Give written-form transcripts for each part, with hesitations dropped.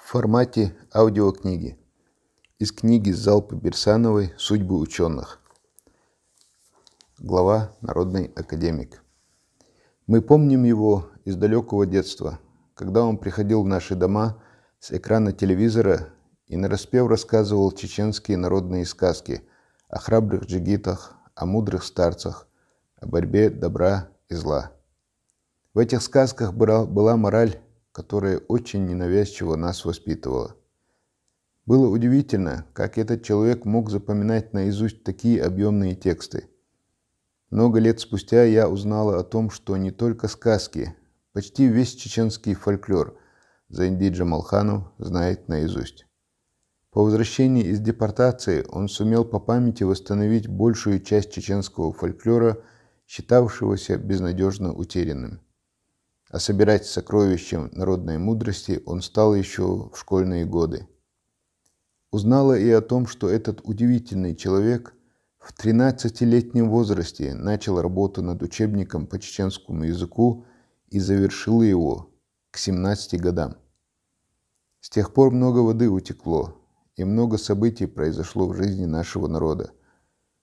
формате аудиокниги. Из книги Залпы Берсановой «Судьбы ученых». Глава «Народный академик». Мы помним его из далекого детства, когда он приходил в наши дома с экрана телевизора и нараспев рассказывал чеченские народные сказки о храбрых джигитах, о мудрых старцах, о борьбе добра и зла. В этих сказках была мораль, которая очень ненавязчиво нас воспитывала. Было удивительно, как этот человек мог запоминать наизусть такие объемные тексты. Много лет спустя я узнала о том, что не только сказки, почти весь чеченский фольклор Заинди Джамалханов знает наизусть. По возвращении из депортации он сумел по памяти восстановить большую часть чеченского фольклора, считавшегося безнадежно утерянным. А собирать сокровища народной мудрости он стал еще в школьные годы. Узнала и о том, что этот удивительный человек в 13-летнем возрасте начал работу над учебником по чеченскому языку и завершил его к 17 годам. С тех пор много воды утекло, и много событий произошло в жизни нашего народа.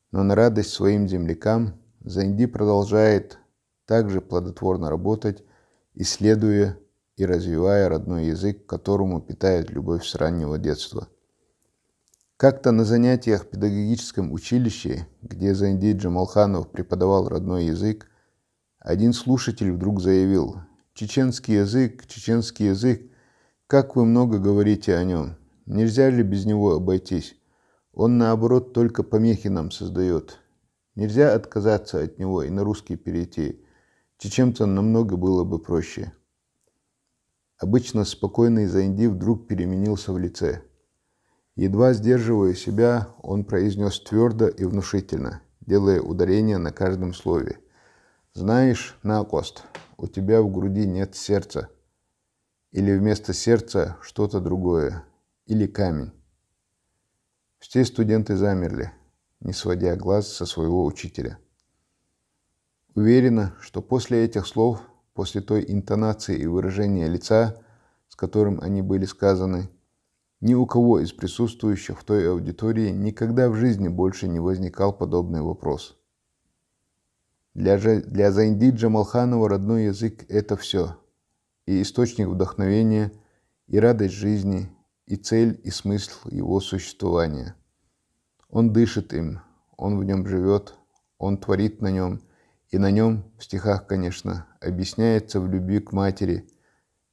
Но на радость своим землякам Заинди продолжает также плодотворно работать, исследуя и развивая родной язык, к которому питает любовь с раннего детства. Как-то на занятиях в педагогическом училище, где Заинди Джамалханов преподавал родной язык, один слушатель вдруг заявил: чеченский язык, как вы много говорите о нем, нельзя ли без него обойтись? Он, наоборот, только помехи нам создает. Нельзя отказаться от него и на русский перейти. Чеченцам намного было бы проще». Обычно спокойный Заинди вдруг переменился в лице. Едва сдерживая себя, он произнес твердо и внушительно, делая ударение на каждом слове: «Знаешь, Накост, у тебя в груди нет сердца. Или вместо сердца что-то другое. Или камень». Все студенты замерли, не сводя глаз со своего учителя. Уверена, что после этих слов, после той интонации и выражения лица, с которым они были сказаны, ни у кого из присутствующих в той аудитории никогда в жизни больше не возникал подобный вопрос. Для Заинди Джамалханова родной язык – это все. И источник вдохновения, и радость жизни, и цель, и смысл его существования. Он дышит им, он в нем живет, он творит на нем, и на нем, в стихах, конечно, объясняется в любви к матери,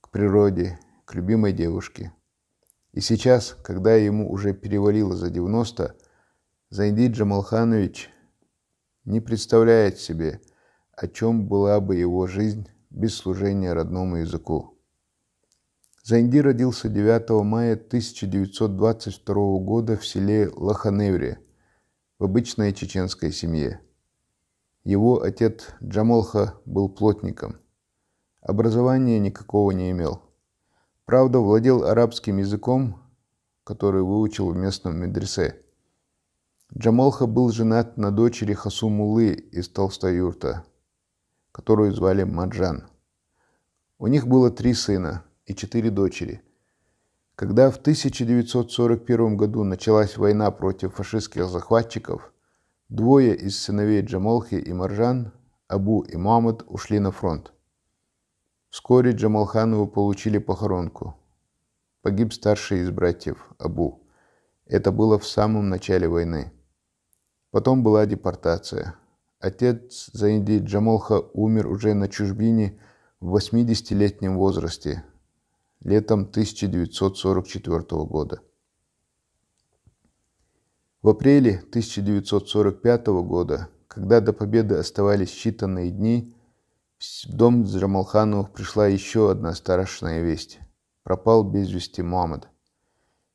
к природе, к любимой девушке. И сейчас, когда ему уже перевалило за 90, Заинди Джамалханович не представляет себе, о чем была бы его жизнь без служения родному языку. Заинди родился 9 мая 1922 года в селе Лаханевре, в обычной чеченской семье. Его отец Джамолха был плотником. Образования никакого не имел. Правда, владел арабским языком, который выучил в местном медресе. Джамолха был женат на дочери Хасумулы из Толстоюрта, которую звали Маджан. У них было 3 сына и 4 дочери. Когда в 1941 году началась война против фашистских захватчиков, 2 из сыновей Джамолхи и Маржан, Абу и Мухаммад, ушли на фронт. Вскоре Джамалханову получили похоронку. Погиб старший из братьев, Абу. Это было в самом начале войны. Потом была депортация. Отец Заинди Джамолха умер уже на чужбине в 80-летнем возрасте, летом 1944 года. В апреле 1945 года, когда до победы оставались считанные дни, в дом Джамалхановых пришла еще одна страшная весть. Пропал без вести Мухаммад.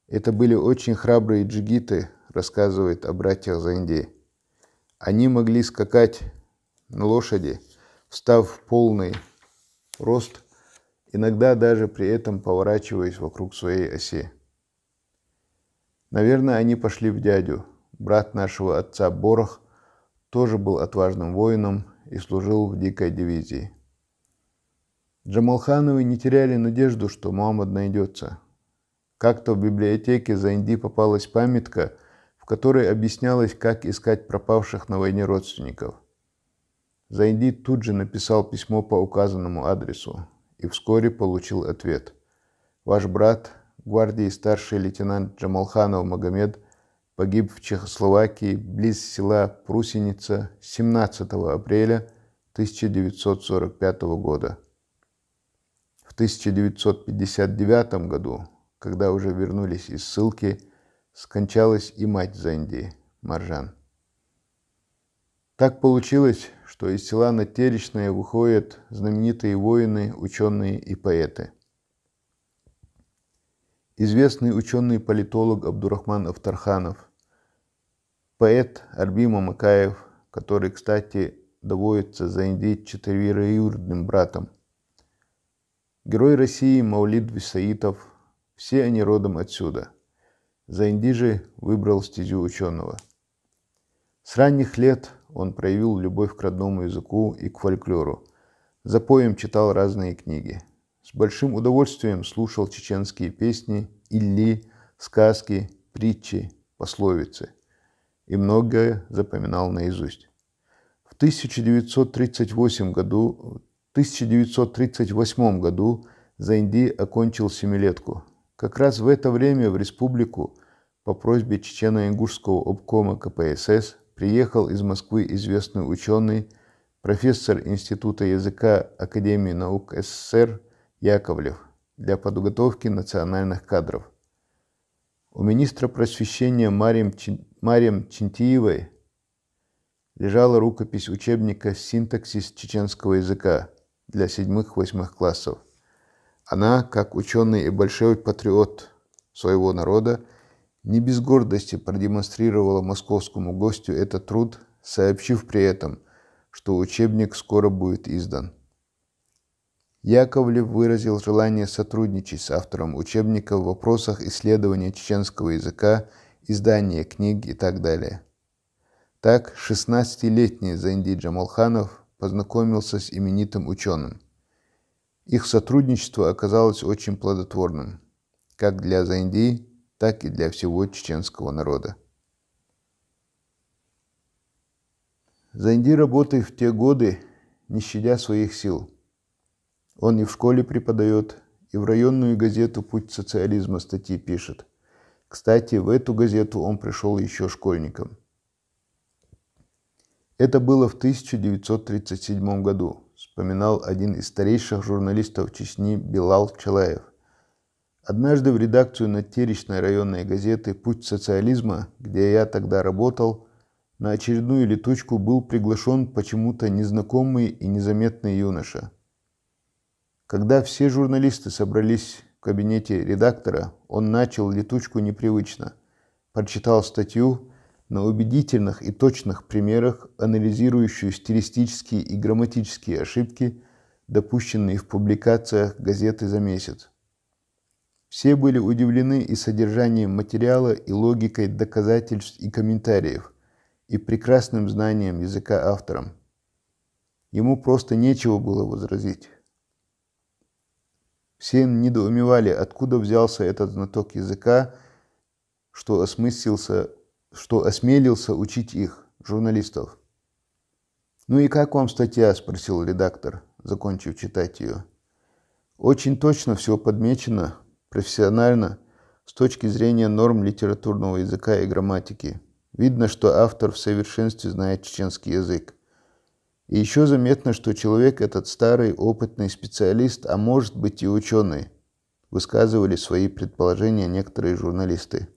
Это были очень храбрые джигиты, рассказывает о братьях Заинди. Они могли скакать на лошади, встав в полный рост, иногда даже при этом поворачиваясь вокруг своей оси. Наверное, они пошли в дядю. Брат нашего отца Борох тоже был отважным воином и служил в дикой дивизии. Джамалхановы не теряли надежду, что Мухаммад найдется. Как-то в библиотеке Заинди попалась памятка, в которой объяснялось, как искать пропавших на войне родственников. Заинди тут же написал письмо по указанному адресу и вскоре получил ответ. Ваш брат, гвардии старший лейтенант Джамалханов Магомед, погиб в Чехословакии близ села Прусеница 17 апреля 1945 года. В 1959 году, когда уже вернулись из ссылки, скончалась и мать Заинди, Маржан. Так получилось, что из села Натеречное выходят знаменитые воины, ученые и поэты. Известный ученый-политолог Абдурахман Автарханов, поэт Арби Мамакаев, который, кстати, доводится Заинди четвероюродным братом, герой России Маулид Висаитов, все они родом отсюда. Заинди же выбрал стезю ученого. С ранних лет он проявил любовь к родному языку и к фольклору. Запоем читал разные книги. С большим удовольствием слушал чеченские песни, илли, сказки, притчи, пословицы. И многое запоминал наизусть. В 1938 году Заинди окончил семилетку. Как раз в это время в республику по просьбе Чечено-Ингушского обкома КПСС приехал из Москвы известный ученый, профессор Института языка Академии наук СССР Яковлев для подготовки национальных кадров. У министра просвещения Мариям Чинтиевой лежала рукопись учебника «Синтаксис чеченского языка» для 7-8 классов. Она, как ученый и большой патриот своего народа, не без гордости продемонстрировала московскому гостю этот труд, сообщив при этом, что учебник скоро будет издан. Яковлев выразил желание сотрудничать с автором учебника в вопросах исследования чеченского языка, издания книг и так далее. Так, 16-летний Заинди Джамалханов познакомился с именитым ученым. Их сотрудничество оказалось очень плодотворным, как для Заинди, так и для всего чеченского народа. Заинди работает в те годы, не щадя своих сил. Он и в школе преподает, и в районную газету «Путь социализма» статьи пишет. Кстати, в эту газету он пришел еще школьником. Это было в 1937 году, вспоминал один из старейших журналистов Чечни Билал Чалаев. Однажды в редакцию Натеречной районной газеты «Путь социализма», где я тогда работал, на очередную летучку был приглашен почему-то незнакомый и незаметный юноша. Когда все журналисты собрались в кабинете редактора, он начал летучку непривычно, прочитал статью на убедительных и точных примерах, анализирующую стилистические и грамматические ошибки, допущенные в публикациях газеты за месяц. Все были удивлены и содержанием материала, и логикой доказательств и комментариев, и прекрасным знанием языка автором. Ему просто нечего было возразить. Все недоумевали, откуда взялся этот знаток языка, что осмелился учить их, журналистов. «Ну и как вам статья?» – спросил редактор, закончив читать ее. «Очень точно все подмечено, профессионально, с точки зрения норм литературного языка и грамматики. Видно, что автор в совершенстве знает чеченский язык. И еще заметно, что человек этот старый, опытный специалист, а может быть и ученый», – высказывали свои предположения некоторые журналисты.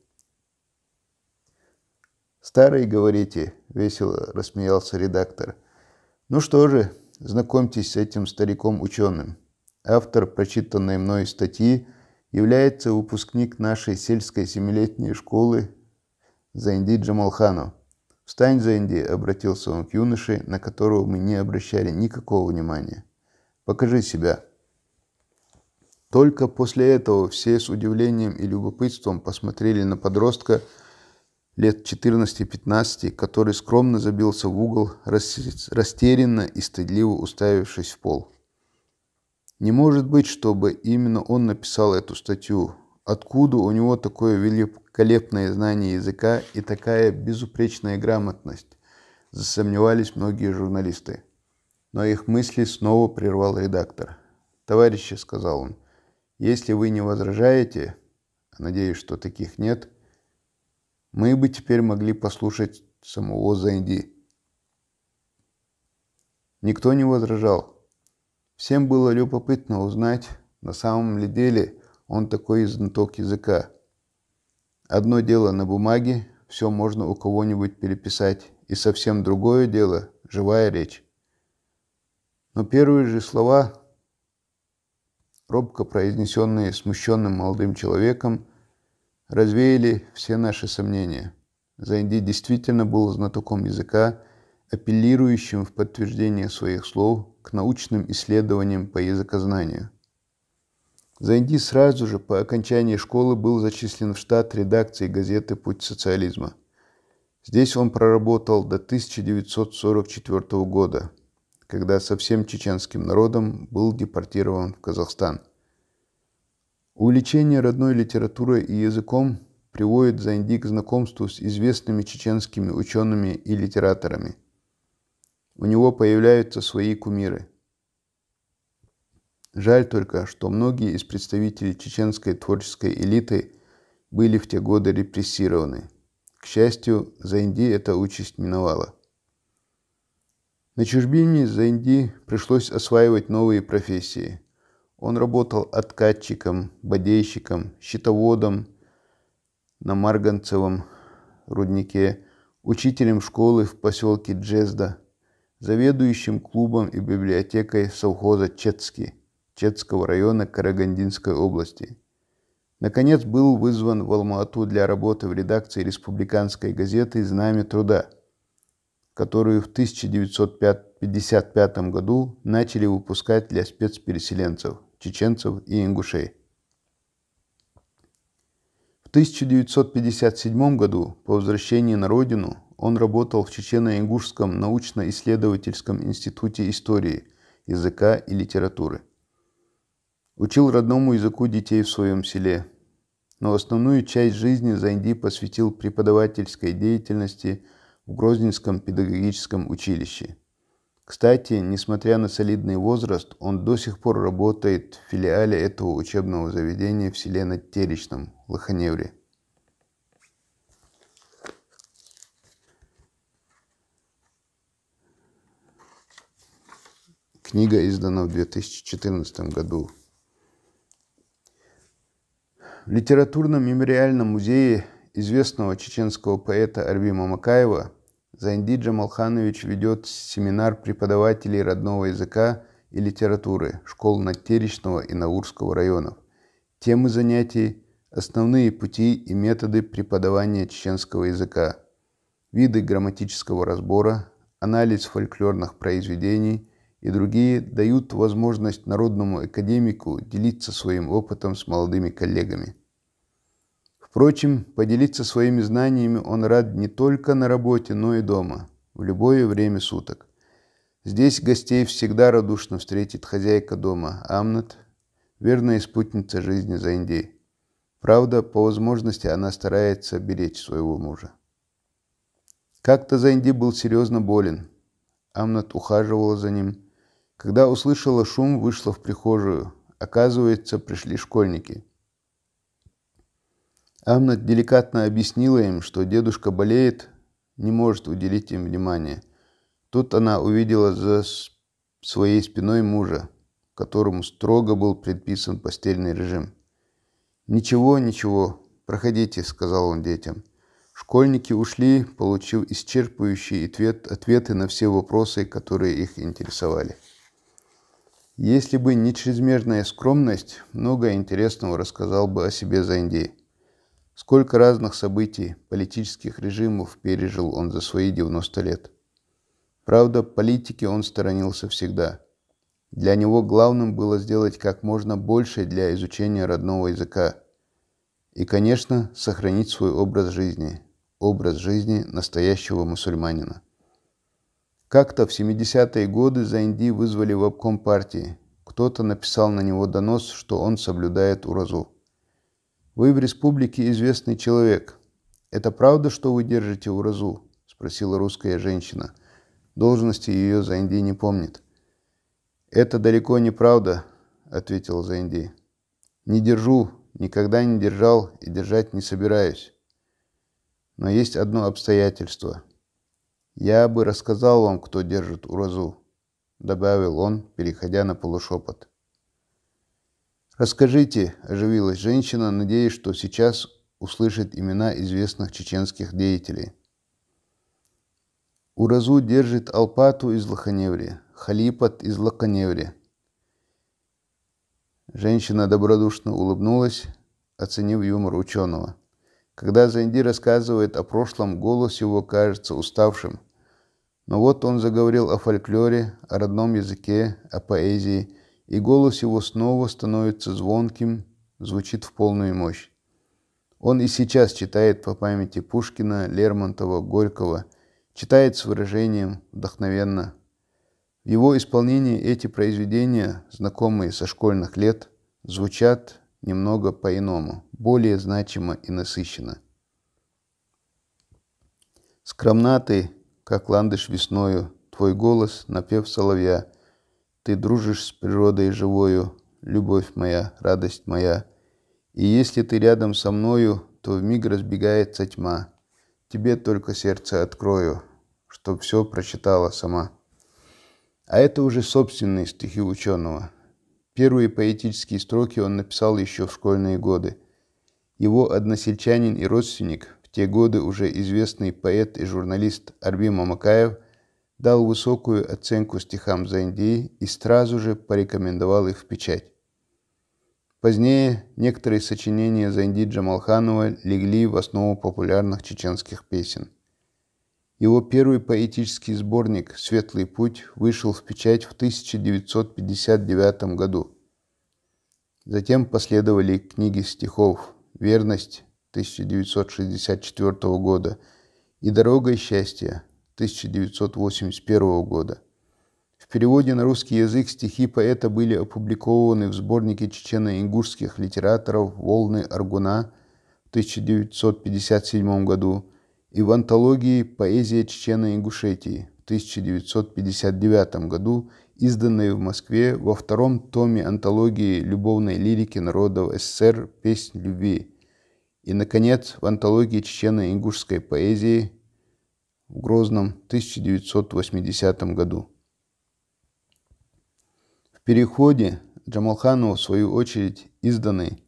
«Старый, говорите?» – весело рассмеялся редактор. «Ну что же, знакомьтесь с этим стариком-ученым. Автор прочитанной мной статьи является выпускник нашей сельской 7-летней школы Заинди Джамалханов. «Встань, Заинди», – обратился он к юноше, на которого мы не обращали никакого внимания. «Покажи себя». Только после этого все с удивлением и любопытством посмотрели на подростка лет 14-15, который скромно забился в угол, растерянно и стыдливо уставившись в пол. Не может быть, чтобы именно он написал эту статью, откуда у него такое великолепное знание языка и такая безупречная грамотность, засомневались многие журналисты. Но их мысли снова прервал редактор. «Товарищи», — сказал он, — «если вы не возражаете, а надеюсь, что таких нет, мы бы теперь могли послушать самого Зайди». Никто не возражал. Всем было любопытно узнать, на самом ли деле он такой знаток языка. Одно дело на бумаге, все можно у кого-нибудь переписать, и совсем другое дело – живая речь. Но первые же слова, робко произнесенные смущенным молодым человеком, развеяли все наши сомнения. Зайди действительно был знатоком языка, апеллирующим в подтверждение своих слов к научным исследованиям по языкознанию. Зайди сразу же по окончании школы был зачислен в штат редакции газеты «Путь социализма». Здесь он проработал до 1944 года, когда со всем чеченским народом был депортирован в Казахстан. Увлечение родной литературой и языком приводит Зайди к знакомству с известными чеченскими учеными и литераторами. У него появляются свои кумиры. Жаль только, что многие из представителей чеченской творческой элиты были в те годы репрессированы. К счастью, Зайди эта участь миновала. На чужбине Зайди пришлось осваивать новые профессии. Он работал откатчиком, бодейщиком, счетоводом на Марганцевом руднике, учителем школы в поселке Джезда, заведующим клубом и библиотекой совхоза Четский, Четского района Карагандинской области. Наконец был вызван в Алма-Ату для работы в редакции республиканской газеты «Знамя труда», которую в 1955 году начали выпускать для спецпереселенцев, чеченцев и ингушей. В 1957 году, по возвращении на родину, он работал в Чечено-Ингушском научно-исследовательском институте истории, языка и литературы. Учил родному языку детей в своем селе, но основную часть жизни Зайди посвятил преподавательской деятельности в Грозненском педагогическом училище. Кстати, несмотря на солидный возраст, он до сих пор работает в филиале этого учебного заведения в селе Надтеречном, Лоханевре. Книга издана в 2014 году. В литературном мемориальном музее известного чеченского поэта Арви Мамакаева Зайди Джамалханович ведет семинар преподавателей родного языка и литературы школ Надтеречного и Наурского районов. Темы занятий – основные пути и методы преподавания чеченского языка, виды грамматического разбора, анализ фольклорных произведений и другие дают возможность народному академику делиться своим опытом с молодыми коллегами. Впрочем, поделиться своими знаниями он рад не только на работе, но и дома, в любое время суток. Здесь гостей всегда радушно встретит хозяйка дома Амнат, верная спутница жизни Зайди. Правда, по возможности она старается беречь своего мужа. Как-то Зайди был серьезно болен. Амнат ухаживала за ним. Когда услышала шум, вышла в прихожую. Оказывается, пришли школьники. Амнат деликатно объяснила им, что дедушка болеет, не может уделить им внимания. Тут она увидела за своей спиной мужа, которому строго был предписан постельный режим. «Ничего, ничего, проходите», — сказал он детям. Школьники ушли, получив исчерпывающие ответы на все вопросы, которые их интересовали. Если бы не чрезмерная скромность, много интересного рассказал бы о себе Зайди. Сколько разных событий, политических режимов пережил он за свои 90 лет. Правда, политики он сторонился всегда. Для него главным было сделать как можно больше для изучения родного языка. И, конечно, сохранить свой образ жизни настоящего мусульманина. Как-то в 70-е годы Зайди вызвали в обком партии. Кто-то написал на него донос, что он соблюдает уразу. «Вы в республике известный человек. Это правда, что вы держите уразу?» – спросила русская женщина. Должности ее Зайнди не помнит. «Это далеко не правда», – ответил Зайнди. «Не держу, никогда не держал и держать не собираюсь. Но есть одно обстоятельство. Я бы рассказал вам, кто держит уразу», – добавил он, переходя на полушепот. «Расскажите», – оживилась женщина, надеясь, что сейчас услышит имена известных чеченских деятелей. «Уразу держит Алпату из Лоханеври, Халипат из Лоханеври». Женщина добродушно улыбнулась, оценив юмор ученого. Когда Зайнди рассказывает о прошлом, голос его кажется уставшим. Но вот он заговорил о фольклоре, о родном языке, о поэзии, и голос его снова становится звонким, звучит в полную мощь. Он и сейчас читает по памяти Пушкина, Лермонтова, Горького, читает с выражением, вдохновенно. В его исполнении эти произведения, знакомые со школьных лет, звучат немного по-иному, более значимо и насыщенно. «Скромна ты, как ландыш весною, твой голос — напев соловья. Ты дружишь с природой живою, любовь моя, радость моя. И если ты рядом со мною, то вмиг разбегается тьма. Тебе только сердце открою, чтоб все прочитала сама». А это уже собственные стихи ученого. Первые поэтические строки он написал еще в школьные годы. Его односельчанин и родственник, в те годы уже известный поэт и журналист Арби Мамакаев, дал высокую оценку стихам Зайнди и сразу же порекомендовал их в печать. Позднее некоторые сочинения Зайнди Джамалханова легли в основу популярных чеченских песен. Его первый поэтический сборник «Светлый путь» вышел в печать в 1959 году. Затем последовали книги стихов «Верность» 1964 года и «Дорога и счастье» 1981 года. В переводе на русский язык стихи поэта были опубликованы в сборнике чечено-ингушских литераторов «Волны Аргуна» в 1957 году и в антологии «Поэзия Чечено-Ингушетии» в 1959 году, изданной в Москве во втором томе антологии любовной лирики народов СССР «Песнь любви», и, наконец, в антологии чечено-ингушской поэзии в Грозном 1980 году. В переходе Джамалханову, в свою очередь, изданы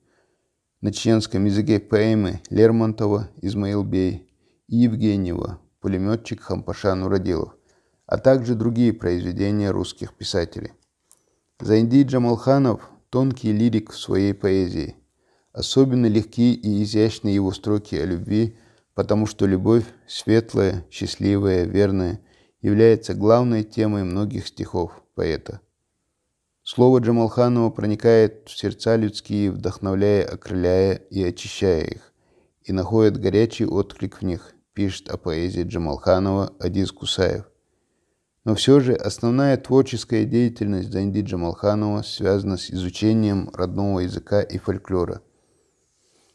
на чеченском языке поэмы Лермонтова «Измаил-бей» и Евгеньева «Пулеметчик Хампаша Нуродилов», а также другие произведения русских писателей. Зайнди Джамалханов – тонкий лирик в своей поэзии. Особенно легки и изящны его строки о любви, потому что любовь, светлая, счастливая, верная, является главной темой многих стихов поэта. Слово Джамалханова проникает в сердца людские, вдохновляя, окрыляя и очищая их, и находит горячий отклик в них, пишет о поэзии Джамалханова Адиз Кусаев. Но все же основная творческая деятельность Зайнди Джамалханова связана с изучением родного языка и фольклора.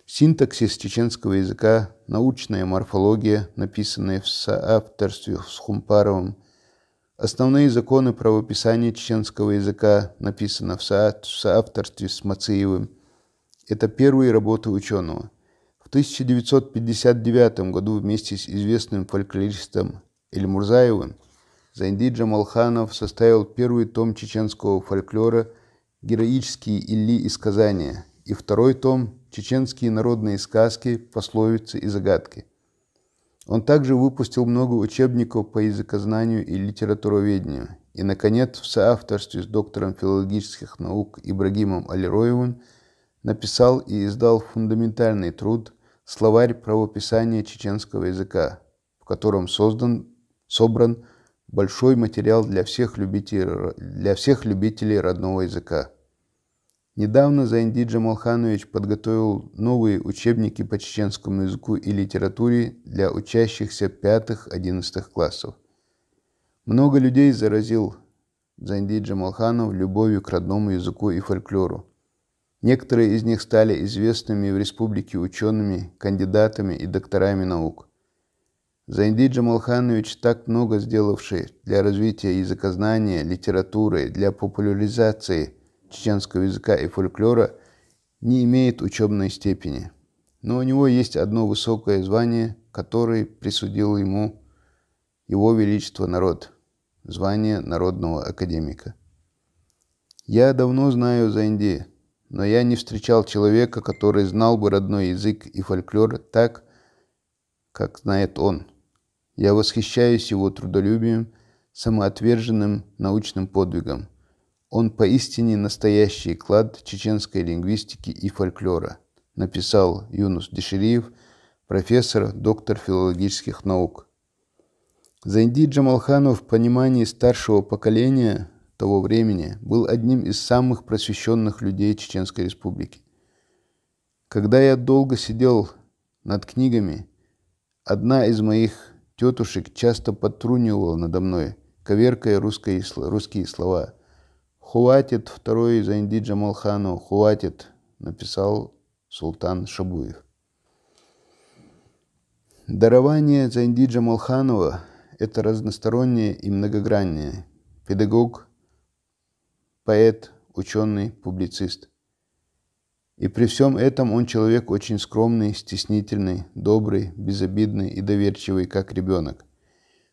Синтаксис чеченского языка, научная морфология, написанная в соавторстве с Хумпаровым, основные законы правописания чеченского языка, написано в соавторстве с Мациевым. Это первые работы ученого. В 1959 году вместе с известным фольклористом Эльмурзаевым Зайнди Джамалханов составил первый том чеченского фольклора «Героические илли и сказания» и второй том «Чеченские народные сказки, пословицы и загадки». Он также выпустил много учебников по языкознанию и литературоведению и, наконец, в соавторстве с доктором филологических наук Ибрагимом Алироевым написал и издал фундаментальный труд «Словарь правописания чеченского языка», в котором собран большой материал для всех любителей родного языка. Недавно Зайнди Джамалханович подготовил новые учебники по чеченскому языку и литературе для учащихся 5-11 классов. Много людей заразил Зайнди Джамалханов любовью к родному языку и фольклору. Некоторые из них стали известными в республике учеными, кандидатами и докторами наук. Зайнди Джамалханович, так много сделавший для развития языкознания, литературы, для популяризации чеченского языка и фольклора, не имеет учебной степени. Но у него есть одно высокое звание, которое присудил ему Его Величество народ – звание народного академика. Я давно знаю Зайнди, но я не встречал человека, который знал бы родной язык и фольклор так, как знает он. Я восхищаюсь его трудолюбием, самоотверженным научным подвигом. Он поистине настоящий клад чеченской лингвистики и фольклора, написал Юнус Дешириев, профессор, доктор филологических наук. Зайнди Джамалханов в понимании старшего поколения того времени был одним из самых просвещенных людей Чеченской Республики. Когда я долго сидел над книгами, одна из моих тетушек часто подтрунивала надо мной, коверкая русские слова. «Хватит, второй Зайнди Джамалханов, хватит», написал султан Шабуев. Дарование Зайнди Джамалханова – это разностороннее и многограннее. Педагог, поэт, ученый, публицист. И при всем этом он человек очень скромный, стеснительный, добрый, безобидный и доверчивый, как ребенок.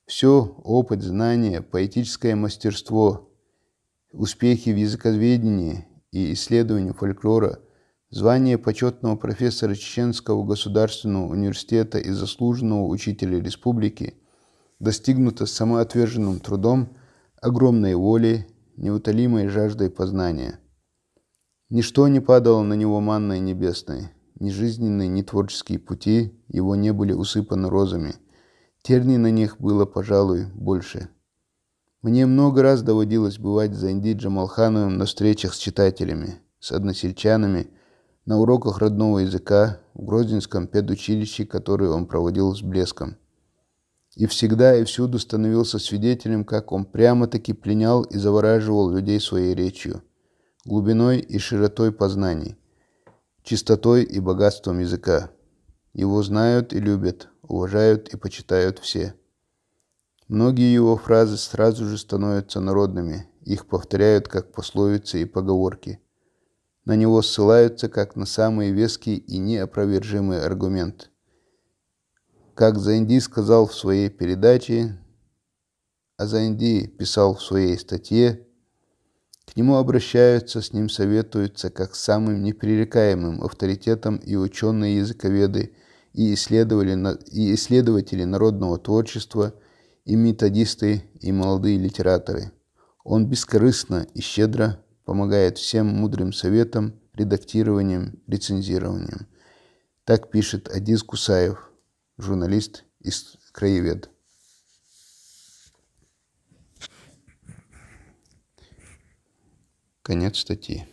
Все, опыт, знания, поэтическое мастерство, успехи в языковедении и исследовании фольклора, звание почетного профессора Чеченского государственного университета и заслуженного учителя республики достигнуто самоотверженным трудом, огромной волей, неутолимой жаждой познания. Ничто не падало на него манной небесной, ни жизненные, ни творческие пути его не были усыпаны розами. Терний на них было, пожалуй, больше. Мне много раз доводилось бывать с Зайнди Джамалхановым на встречах с читателями, с односельчанами, на уроках родного языка, в Грозненском педучилище, которое он проводил с блеском. И всегда и всюду становился свидетелем, как он прямо-таки пленял и завораживал людей своей речью, глубиной и широтой познаний, чистотой и богатством языка. Его знают и любят, уважают и почитают все. Многие его фразы сразу же становятся народными, их повторяют как пословицы и поговорки. На него ссылаются как на самый веский и неопровержимый аргумент. Как Зайнди сказал в своей передаче, а Зайнди писал в своей статье, к нему обращаются, с ним советуются как с самым непререкаемым авторитетом и ученые-языковеды, и исследователи народного творчества, и методисты, и молодые литераторы. Он бескорыстно и щедро помогает всем мудрым советам, редактированием, рецензированием. Так пишет Адиз Кусаев, журналист из «Краевед». Конец статьи.